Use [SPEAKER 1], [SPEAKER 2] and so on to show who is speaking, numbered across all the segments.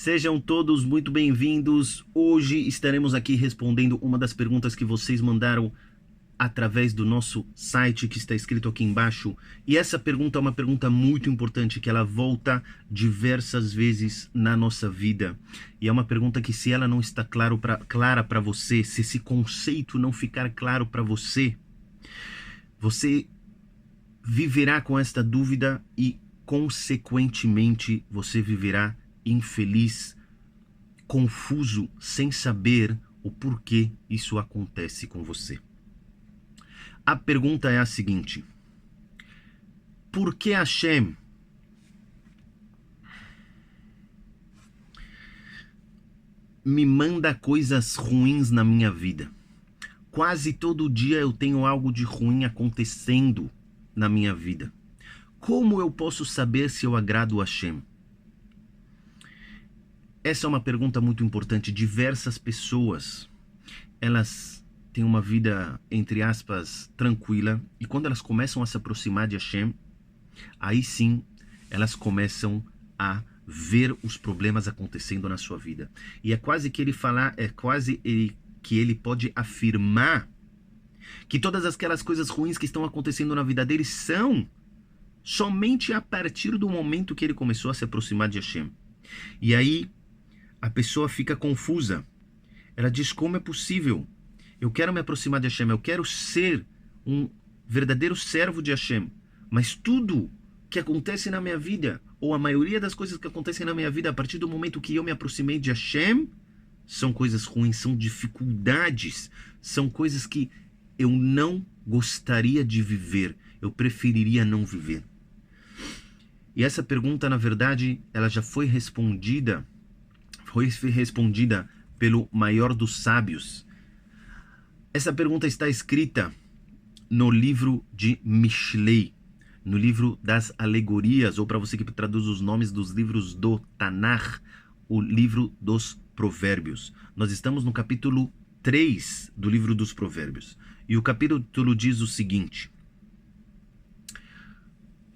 [SPEAKER 1] Sejam todos muito bem-vindos. Hoje estaremos aqui respondendo uma das perguntas que vocês mandaram através do nosso site que está escrito aqui embaixo. E essa pergunta é uma pergunta muito importante, que ela volta diversas vezes na nossa vida. E é uma pergunta que, se ela não está clara para você, se esse conceito não ficar claro para você, você viverá com esta dúvida e, consequentemente, você viverá infeliz, confuso, sem saber o porquê isso acontece com você. A pergunta é a seguinte: por que Hashem me manda coisas ruins na minha vida? Quase todo dia eu tenho algo de ruim acontecendo na minha vida. Como eu posso saber se eu agrado a Hashem? Essa é uma pergunta muito importante. Diversas pessoas, elas têm uma vida, entre aspas, tranquila, e quando elas começam a se aproximar de Hashem, aí sim elas começam a ver os problemas acontecendo na sua vida. E é quase que que ele pode afirmar que todas aquelas coisas ruins que estão acontecendo na vida dele são somente a partir do momento que ele começou a se aproximar de Hashem. E aí a pessoa fica confusa. Ela diz: como é possível? Eu quero me aproximar de Hashem, eu quero ser um verdadeiro servo de Hashem, mas tudo que acontece na minha vida, ou a maioria das coisas que acontecem na minha vida a partir do momento que eu me aproximei de Hashem, são coisas ruins, são dificuldades, são coisas que eu não gostaria de viver, eu preferiria não viver. E essa pergunta, na verdade, ela já foi respondida pelo maior dos sábios. Essa pergunta está escrita no livro de Mishlei, no livro das alegorias, ou para você que traduz os nomes dos livros do Tanakh, o livro dos Provérbios. Nós estamos no capítulo 3 do livro dos Provérbios. E o capítulo diz o seguinte: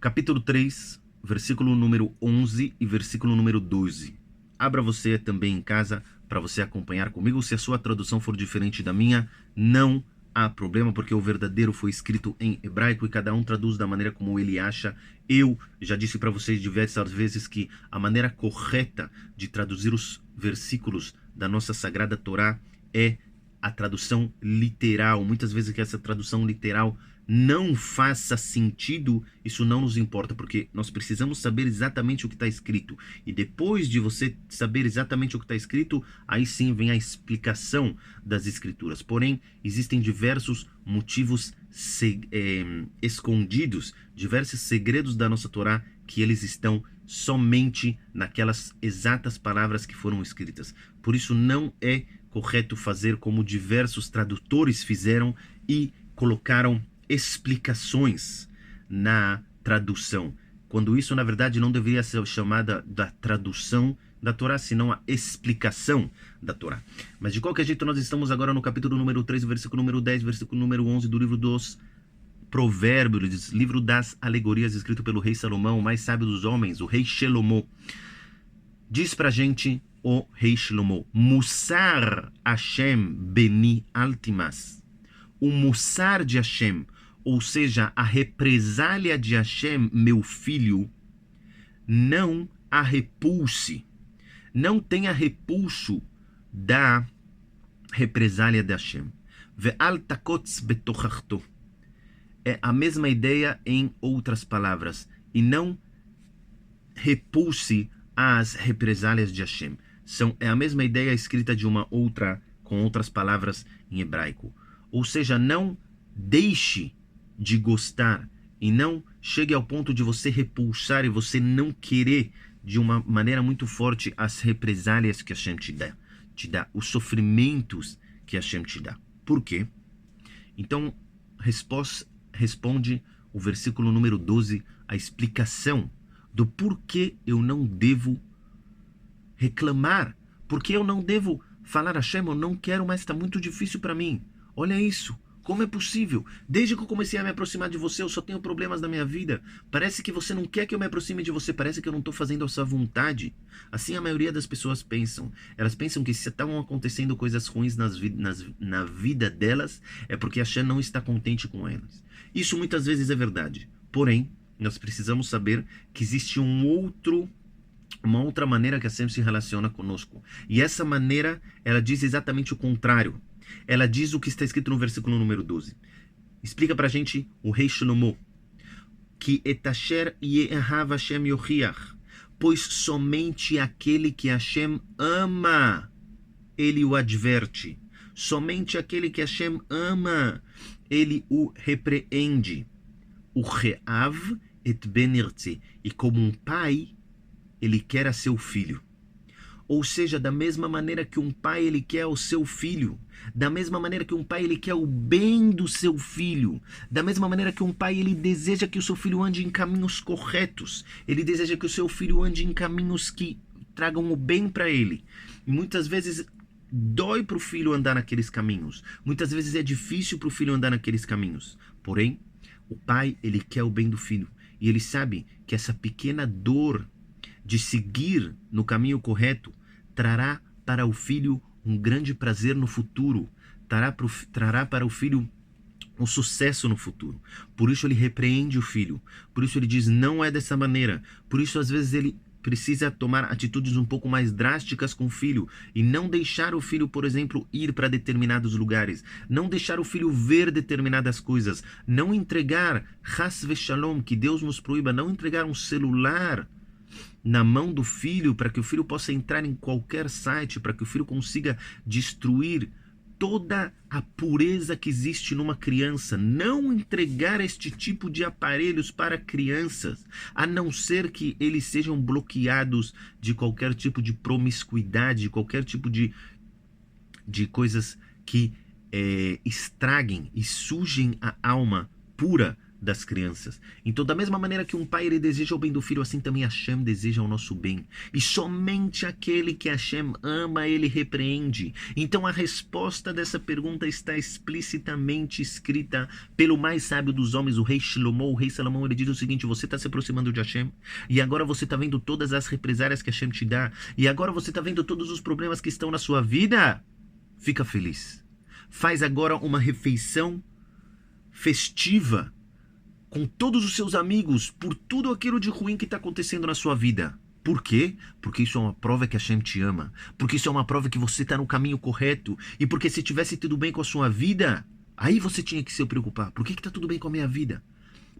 [SPEAKER 1] capítulo 3, versículo número 11 e versículo número 12. Abra você também em casa para você acompanhar comigo. Se a sua tradução for diferente da minha, não há problema, porque o verdadeiro foi escrito em hebraico e cada um traduz da maneira como ele acha. Eu já disse para vocês diversas vezes que a maneira correta de traduzir os versículos da nossa Sagrada Torá é a tradução literal. Muitas vezes que essa tradução literal não faça sentido, isso não nos importa, porque nós precisamos saber exatamente o que está escrito. E depois de você saber exatamente o que está escrito, aí sim vem a explicação das escrituras. Porém, existem diversos motivos escondidos, diversos segredos da nossa Torá, que eles estão somente naquelas exatas palavras que foram escritas. Por isso não é correto fazer como diversos tradutores fizeram e colocaram explicações na tradução, quando isso na verdade não deveria ser chamada da tradução da Torá, senão a explicação da Torá. Mas de qualquer jeito, nós estamos agora no capítulo número 3, versículo número 10, versículo número 11 do livro dos Provérbios, livro das alegorias, escrito pelo rei Salomão, o mais sábio dos homens, o rei Shelomo. Diz pra gente o rei Shelomo: Mussar Hashem beni altimas. O Mussar de Hashem, ou seja, a represália de Hashem, meu filho, não a repulse. Não tenha repulso da represália de Hashem. Ve'al takotz betochachto. É a mesma ideia em outras palavras. E não repulse as represálias de Hashem. É a mesma ideia escrita com outras palavras em hebraico. Ou seja, não deixe de gostar e não chegue ao ponto de você repulsar e você não querer de uma maneira muito forte as represálias que Hashem te dá, os sofrimentos que Hashem te dá. Por quê? Então, responde o versículo número 12, a explicação do porquê eu não devo reclamar, porque eu não devo falar: Hashem, eu não quero mais, está muito difícil para mim. Olha isso, Como é possível? Desde que eu comecei a me aproximar de você, eu só tenho problemas na minha vida. Parece que você não quer que eu me aproxime de você, parece que eu não estou fazendo a sua vontade. Assim a maioria das pessoas pensam. Elas pensam que se estão acontecendo coisas ruins na vida delas, é porque a Hashem não está contente com elas. Isso muitas vezes é verdade. Porém, nós precisamos saber que existe uma outra maneira que a Hashem se relaciona conosco. E essa maneira, ela diz exatamente o contrário. Ela diz o que está escrito no versículo número 12. Explica pra gente o rei Shlomo. Que etasher ye'ahav Hashem yochiach. Pois somente aquele que Hashem ama, ele o adverte. Somente aquele que Hashem ama, ele o repreende. O re'av et ben irtze. E como um pai, ele quer a seu filho. Ou seja, da mesma maneira que um pai ele quer o seu filho, da mesma maneira que um pai ele quer o bem do seu filho, da mesma maneira que um pai ele deseja que o seu filho ande em caminhos corretos, ele deseja que o seu filho ande em caminhos que tragam o bem para ele. E muitas vezes dói para o filho andar naqueles caminhos, muitas vezes é difícil para o filho andar naqueles caminhos. Porém, o pai ele quer o bem do filho e ele sabe que essa pequena dor de seguir no caminho correto trará para o filho um grande prazer no futuro, trará para o filho um sucesso no futuro. Por isso ele repreende o filho, por isso ele diz não é dessa maneira, por isso às vezes ele precisa tomar atitudes um pouco mais drásticas com o filho e não deixar o filho, por exemplo, ir para determinados lugares, não deixar o filho ver determinadas coisas, não entregar, Chas v'Shalom, que Deus nos proíba, não entregar um celular na mão do filho para que o filho possa entrar em qualquer site, para que o filho consiga destruir toda a pureza que existe numa criança. Não entregar este tipo de aparelhos para crianças, a não ser que eles sejam bloqueados de qualquer tipo de promiscuidade, de qualquer tipo de coisas que estraguem e sujem a alma pura das crianças. Então, da mesma maneira que um pai ele deseja o bem do filho, assim também Hashem deseja o nosso bem. E somente aquele que Hashem ama, ele repreende. Então, a resposta dessa pergunta está explicitamente escrita pelo mais sábio dos homens, o rei Shlomo. O rei Salomão, ele diz o seguinte: você está se aproximando de Hashem, e agora você está vendo todas as represárias que Hashem te dá, e agora você está vendo todos os problemas que estão na sua vida. Fica feliz. Faz agora uma refeição festiva com todos os seus amigos por tudo aquilo de ruim que está acontecendo na sua vida. Por quê? Porque isso é uma prova que Hashem te ama. Porque isso é uma prova que você está no caminho correto. E porque se tivesse tudo bem com a sua vida, aí você tinha que se preocupar. Por que está tudo bem com a minha vida?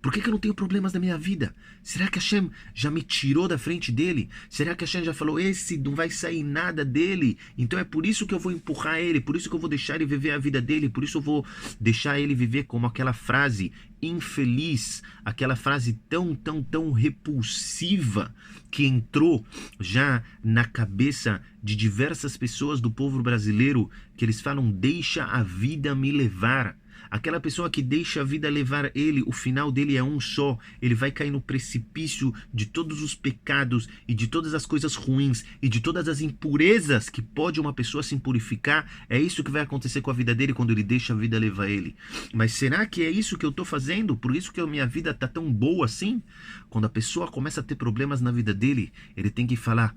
[SPEAKER 1] Por que eu não tenho problemas na minha vida? Será que Hashem já me tirou da frente dele? Será que Hashem já falou, esse não vai sair nada dele? Então é por isso que eu vou empurrar ele, por isso que eu vou deixar ele viver a vida dele, por isso eu vou deixar ele viver como aquela frase infeliz, aquela frase tão repulsiva que entrou já na cabeça de diversas pessoas do povo brasileiro, que eles falam, deixa a vida me levar. Aquela pessoa que deixa a vida levar ele, o final dele é um só. Ele vai cair no precipício de todos os pecados e de todas as coisas ruins e de todas as impurezas que pode uma pessoa se impurificar. É isso que vai acontecer com a vida dele quando ele deixa a vida levar ele. Mas será que é isso que eu estou fazendo? Por isso que a minha vida está tão boa assim? Quando a pessoa começa a ter problemas na vida dele, ele tem que falar,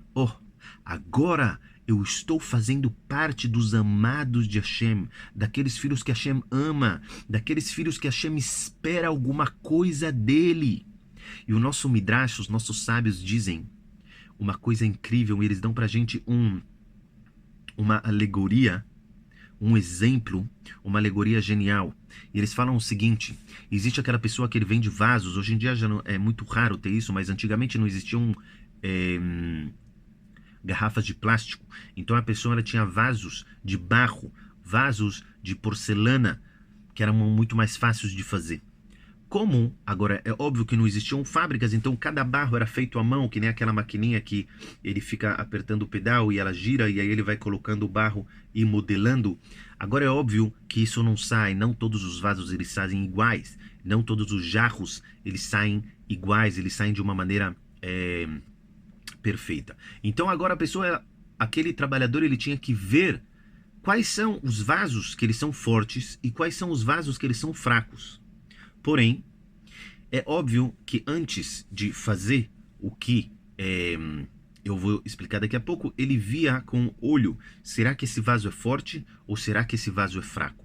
[SPEAKER 1] agora eu estou fazendo parte dos amados de Hashem, daqueles filhos que Hashem ama, daqueles filhos que Hashem espera alguma coisa dele. E o nosso Midrash, os nossos sábios dizem uma coisa incrível, eles dão pra gente uma alegoria, um exemplo, uma alegoria genial. E eles falam o seguinte, existe aquela pessoa que ele vende vasos, hoje em dia já não, é muito raro ter isso, mas antigamente não existiam garrafas de plástico. Então a pessoa ela tinha vasos de barro, vasos de porcelana, que eram muito mais fáceis de fazer. Como, agora, é óbvio que não existiam fábricas, então cada barro era feito à mão, que nem aquela maquininha que ele fica apertando o pedal e ela gira e aí ele vai colocando o barro e modelando. Agora é óbvio que isso não sai, não todos os vasos eles saem iguais, não todos os jarros eles saem iguais, eles saem de uma maneira perfeita. Então agora a pessoa, aquele trabalhador, ele tinha que ver quais são os vasos que eles são fortes e quais são os vasos que eles são fracos. Porém, é óbvio que antes de fazer o que eu vou explicar daqui a pouco, ele via com o olho, será que esse vaso é forte ou será que esse vaso é fraco?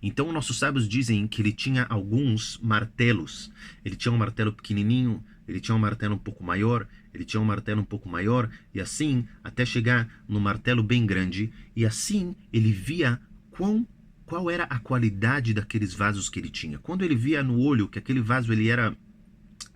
[SPEAKER 1] Então, nossos sábios dizem que ele tinha alguns martelos. Ele tinha um martelo pequenininho, ele tinha um martelo um pouco maior, ele tinha um martelo um pouco maior, e assim, até chegar no martelo bem grande, e assim ele via qual era a qualidade daqueles vasos que ele tinha. Quando ele via no olho que aquele vaso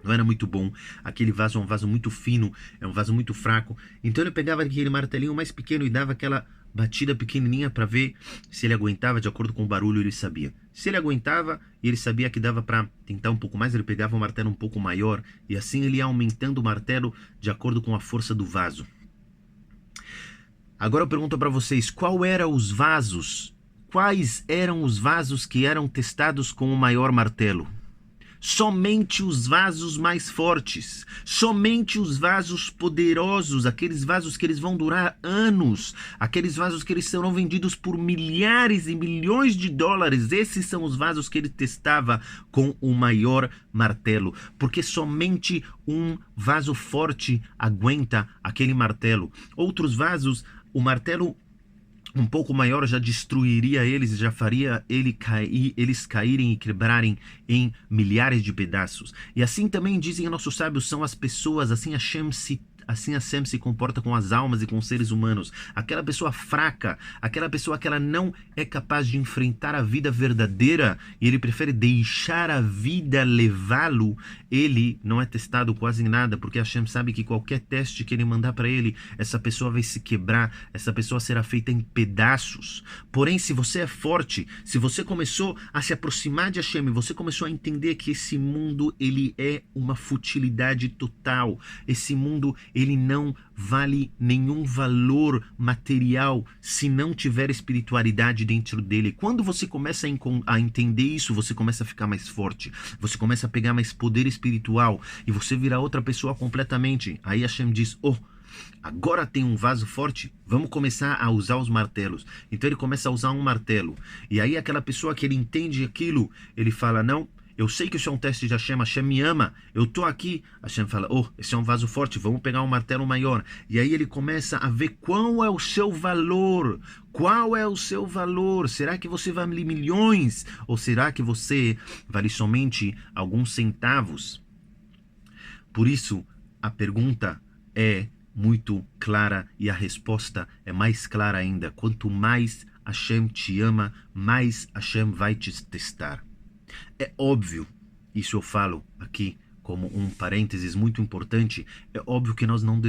[SPEAKER 1] não era muito bom, aquele vaso é um vaso muito fino, é um vaso muito fraco, então ele pegava aquele martelinho mais pequeno e dava aquela batida pequenininha para ver se ele aguentava. De acordo com o barulho, ele sabia. Se ele aguentava e ele sabia que dava para tentar um pouco mais, ele pegava um martelo um pouco maior e assim ele ia aumentando o martelo de acordo com a força do vaso. Agora eu pergunto para vocês, quais eram os vasos que eram testados com o maior martelo? Somente os vasos mais fortes, somente os vasos poderosos, aqueles vasos que eles vão durar anos, aqueles vasos que eles serão vendidos por milhares e milhões de dólares, esses são os vasos que ele testava com o maior martelo, porque somente um vaso forte aguenta aquele martelo. Outros vasos, o martelo um pouco maior já destruiria eles, já faria eles caírem e quebrarem em milhares de pedaços. E assim também dizem nossos sábios, são as pessoas, assim Hashem se comporta com as almas e com os seres humanos. Aquela pessoa fraca, aquela pessoa que ela não é capaz de enfrentar a vida verdadeira e ele prefere deixar a vida levá-lo, ele não é testado quase em nada, porque Hashem sabe que qualquer teste que ele mandar para ele, essa pessoa vai se quebrar, essa pessoa será feita em pedaços. Porém, se você é forte, se você começou a se aproximar de Hashem, você começou a entender que esse mundo ele é uma futilidade total, esse mundo ele não vale nenhum valor material se não tiver espiritualidade dentro dele. Quando você começa a entender isso, você começa a ficar mais forte, você começa a pegar mais poder espiritual e você vira outra pessoa completamente. Aí Hashem diz, agora tem um vaso forte, vamos começar a usar os martelos. Então ele começa a usar um martelo. E aí aquela pessoa que ele entende aquilo, ele fala, não, eu sei que isso é um teste de Hashem, Hashem me ama, eu tô aqui. Hashem fala, esse é um vaso forte, vamos pegar um martelo maior. E aí ele começa a ver qual é o seu valor. Qual é o seu valor? Será que você vale milhões? Ou será que você vale somente alguns centavos? Por isso, a pergunta é muito clara e a resposta é mais clara ainda. Quanto mais Hashem te ama, mais Hashem vai te testar. É óbvio, isso eu falo aqui como um parênteses muito importante, é óbvio que nós não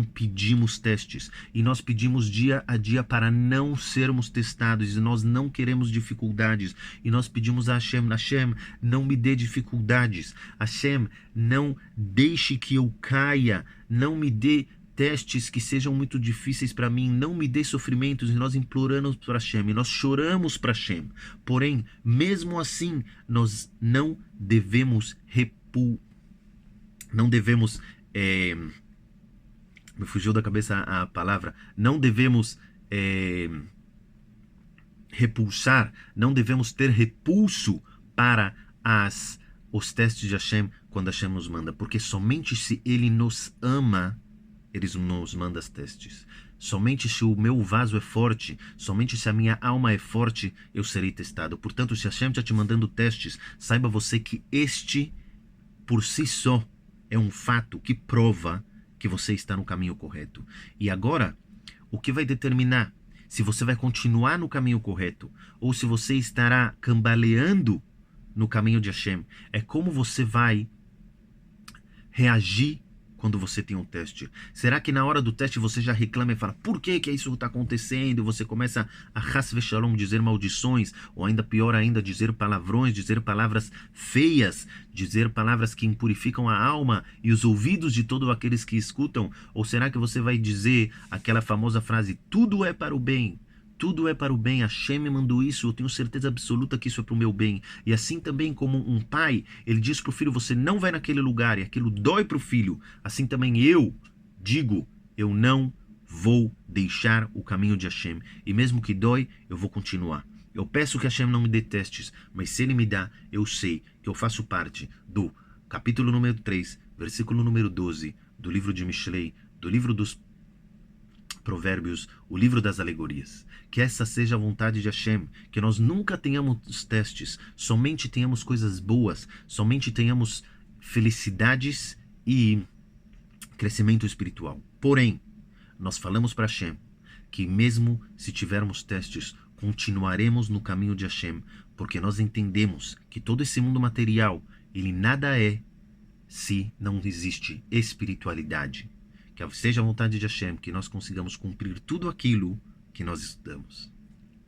[SPEAKER 1] pedimos testes e nós pedimos dia a dia para não sermos testados e nós não queremos dificuldades e nós pedimos a Hashem, Hashem, não me dê dificuldades, Hashem, não deixe que eu caia, não me dê testes que sejam muito difíceis para mim, não me dê sofrimentos, e nós imploramos para Hashem, e nós choramos para Hashem. Porém, mesmo assim, nós não devemos me fugiu da cabeça a palavra, não devemos repulsar, não devemos ter repulso para os testes de Hashem quando Hashem nos manda, porque somente se Ele nos ama, eles nos mandam os testes. Somente se o meu vaso é forte, somente se a minha alma é forte, eu serei testado. Portanto, se Hashem está te mandando testes, saiba você que este, por si só, é um fato que prova que você está no caminho correto. E agora, o que vai determinar se você vai continuar no caminho correto ou se você estará cambaleando no caminho de Hashem, é como você vai reagir quando você tem um teste. Será que na hora do teste você já reclama e fala, por que isso está acontecendo? Você começa a Chas Veshalom, dizer maldições, ou ainda pior ainda, dizer palavrões, dizer palavras feias, dizer palavras que impurificam a alma e os ouvidos de todos aqueles que escutam? Ou será que você vai dizer aquela famosa frase, tudo é para o bem? Tudo é para o bem, Hashem me mandou isso, eu tenho certeza absoluta que isso é para o meu bem. E assim também como um pai, ele diz para o filho, você não vai naquele lugar, e aquilo dói para o filho. Assim também eu digo, eu não vou deixar o caminho de Hashem. E mesmo que dói, eu vou continuar. Eu peço que Hashem não me dê testes, mas se Ele me dá, eu sei que eu faço parte do capítulo número 3, versículo número 12, do livro de Mishlei, do livro dos Provérbios, o livro das alegorias. Que essa seja a vontade de Hashem, que nós nunca tenhamos testes, somente tenhamos coisas boas, somente tenhamos felicidades e crescimento espiritual. Porém, nós falamos para Hashem que mesmo se tivermos testes, continuaremos no caminho de Hashem, porque nós entendemos que todo esse mundo material, ele nada é se não existe espiritualidade. Que seja a vontade de Hashem que nós consigamos cumprir tudo aquilo que nós estudamos.